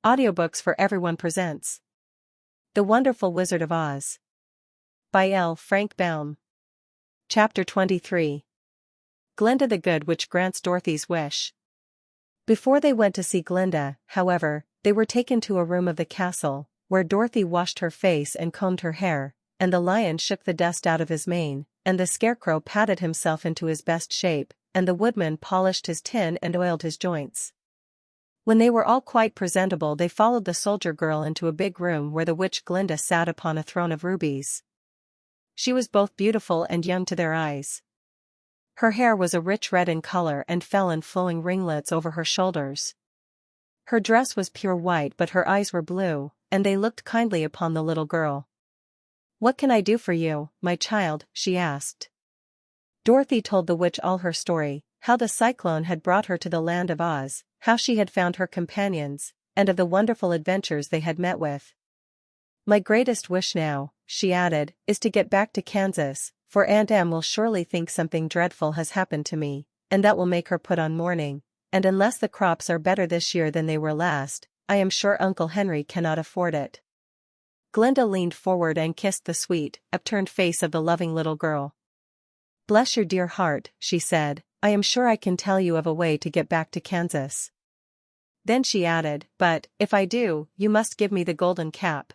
Audiobooks for Everyone presents The Wonderful Wizard of Oz by L. Frank Baum. Chapter 23. Glinda the Good Witch Grants Dorothy's Wish. Before they went to see Glinda, however, they were taken to a room of the castle, where Dorothy washed her face and combed her hair, and the lion shook the dust out of his mane, and the scarecrow patted himself into his best shape, and the woodman polished his tin and oiled his joints. When they were all quite presentable, they followed the soldier girl into a big room where the witch Glinda sat upon a throne of rubies. She was both beautiful and young to their eyes. Her hair was a rich red in color and fell in flowing ringlets over her shoulders. Her dress was pure white, but her eyes were blue, and they looked kindly upon the little girl. "What can I do for you, my child?" she asked. Dorothy told the witch all her story, how the cyclone had brought her to the land of Oz, how she had found her companions, and of the wonderful adventures they had met with. "My greatest wish now," she added, "is to get back to Kansas, for Aunt Em will surely think something dreadful has happened to me, and that will make her put on mourning, and unless the crops are better this year than they were last, I am sure Uncle Henry cannot afford it." Glinda leaned forward and kissed the sweet, upturned face of the loving little girl. "Bless your dear heart," she said, "I am sure I can tell you of a way to get back to Kansas." Then she added, "But, if I do, you must give me the golden cap."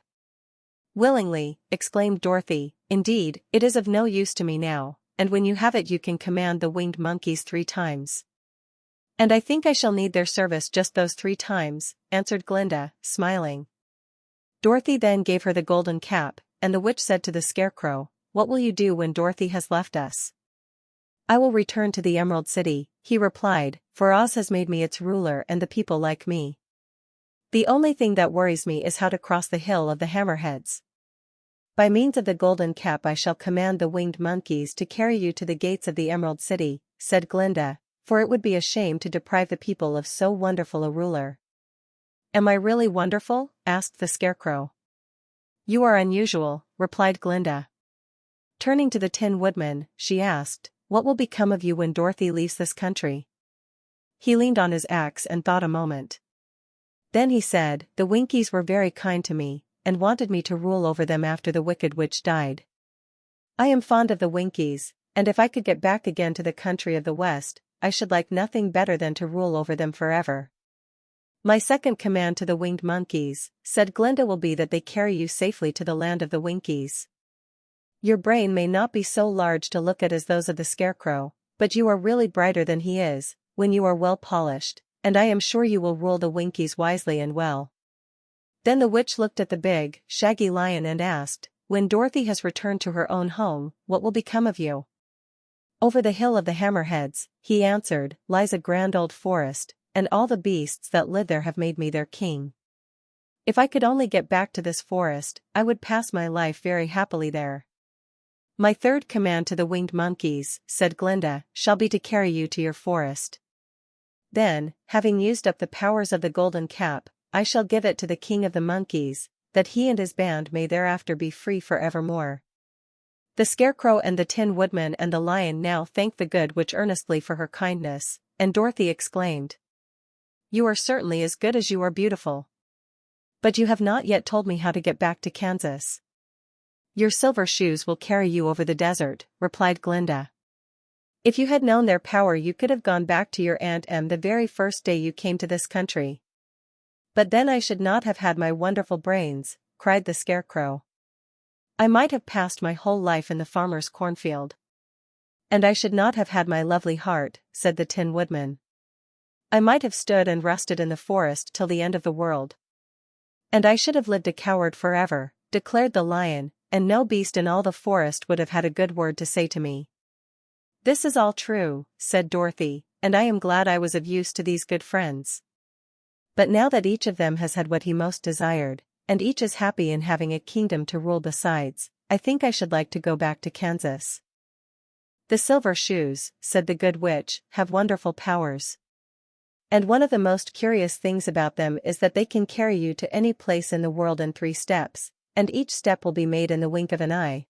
"Willingly," exclaimed Dorothy. "Indeed, it is of no use to me now, and when you have it you can command the winged monkeys 3 times. "And I think I shall need their service just those 3 times, answered Glinda, smiling. Dorothy then gave her the golden cap, and the witch said to the scarecrow, "What will you do when Dorothy has left us?" "I will return to the Emerald City," he replied, "for Oz has made me its ruler and the people like me. The only thing that worries me is how to cross the Hill of the Hammerheads. By means of the golden cap I shall command the winged monkeys to carry you to the gates of the Emerald City," said Glinda, "for it would be a shame to deprive the people of so wonderful a ruler." "Am I really wonderful?" asked the scarecrow. "You are unusual," replied Glinda. Turning to the Tin Woodman, she asked, "What will become of you when Dorothy leaves this country?" He leaned on his axe and thought a moment. Then he said, "The Winkies were very kind to me, and wanted me to rule over them after the wicked witch died. I am fond of the Winkies, and if I could get back again to the country of the West, I should like nothing better than to rule over them forever. My second command to the winged monkeys," said Glinda, "will be that they carry you safely to the land of the Winkies. Your brain may not be so large to look at as those of the scarecrow, but you are really brighter than he is, when you are well polished, and I am sure you will rule the Winkies wisely and well." Then the witch looked at the big, shaggy lion and asked, "When Dorothy has returned to her own home, what will become of you?" "Over the Hill of the Hammerheads," he answered, "lies a grand old forest, and all the beasts that live there have made me their king. If I could only get back to this forest, I would pass my life very happily there." "My third command to the winged monkeys," said Glinda, "shall be to carry you to your forest. Then, having used up the powers of the golden cap, I shall give it to the king of the monkeys, that he and his band may thereafter be free forevermore." The scarecrow and the Tin Woodman and the lion now thanked the good witch earnestly for her kindness, and Dorothy exclaimed, "You are certainly as good as you are beautiful. But you have not yet told me how to get back to Kansas." "Your silver shoes will carry you over the desert," replied Glinda. "If you had known their power you could have gone back to your Aunt Em the very first day you came to this country." "But then I should not have had my wonderful brains," cried the scarecrow. "I might have passed my whole life in the farmer's cornfield." "And I should not have had my lovely heart," said the Tin Woodman. "I might have stood and rusted in the forest till the end of the world." "And I should have lived a coward forever," declared the lion, "and no beast in all the forest would have had a good word to say to me." "This is all true," said Dorothy, "and I am glad I was of use to these good friends. But now that each of them has had what he most desired, and each is happy in having a kingdom to rule besides, I think I should like to go back to Kansas." "The silver shoes," said the good witch, "have wonderful powers. And one of the most curious things about them is that they can carry you to any place in the world in 3 steps, and each step will be made in the wink of an eye.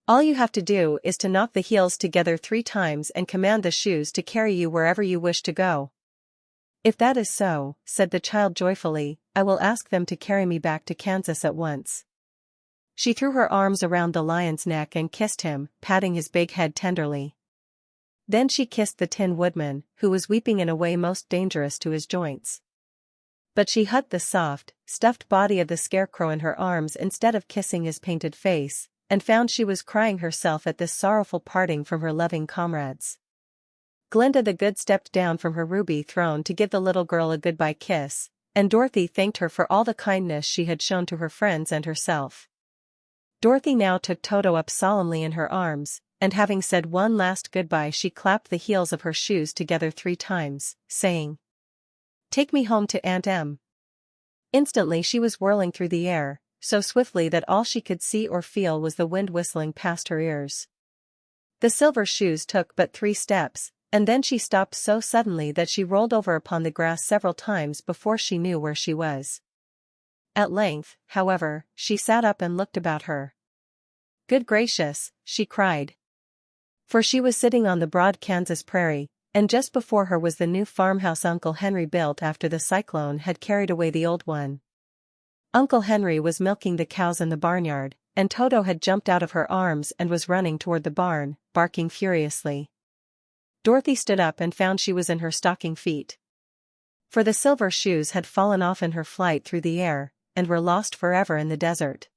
All you have to do is to knock the heels together 3 times and command the shoes to carry you wherever you wish to go." "If that is so," said the child joyfully, "I will ask them to carry me back to Kansas at once." She threw her arms around the lion's neck and kissed him, patting his big head tenderly. Then she kissed the Tin Woodman, who was weeping in a way most dangerous to his joints. But she hugged the soft, stuffed body of the Scarecrow in her arms instead of kissing his painted face, and found she was crying herself at this sorrowful parting from her loving comrades. Glinda the Good stepped down from her ruby throne to give the little girl a goodbye kiss, and Dorothy thanked her for all the kindness she had shown to her friends and herself. Dorothy now took Toto up solemnly in her arms, and having said one last goodbye she clapped the heels of her shoes together 3 times, saying, "Take me home to Aunt Em." Instantly she was whirling through the air, so swiftly that all she could see or feel was the wind whistling past her ears. The silver shoes took but 3 steps, and then she stopped so suddenly that she rolled over upon the grass several times before she knew where she was. At length, however, she sat up and looked about her. "Good gracious," she cried. For she was sitting on the broad Kansas prairie, and just before her was the new farmhouse Uncle Henry built after the cyclone had carried away the old one. Uncle Henry was milking the cows in the barnyard, and Toto had jumped out of her arms and was running toward the barn, barking furiously. Dorothy stood up and found she was in her stocking feet. For the silver shoes had fallen off in her flight through the air, and were lost forever in the desert.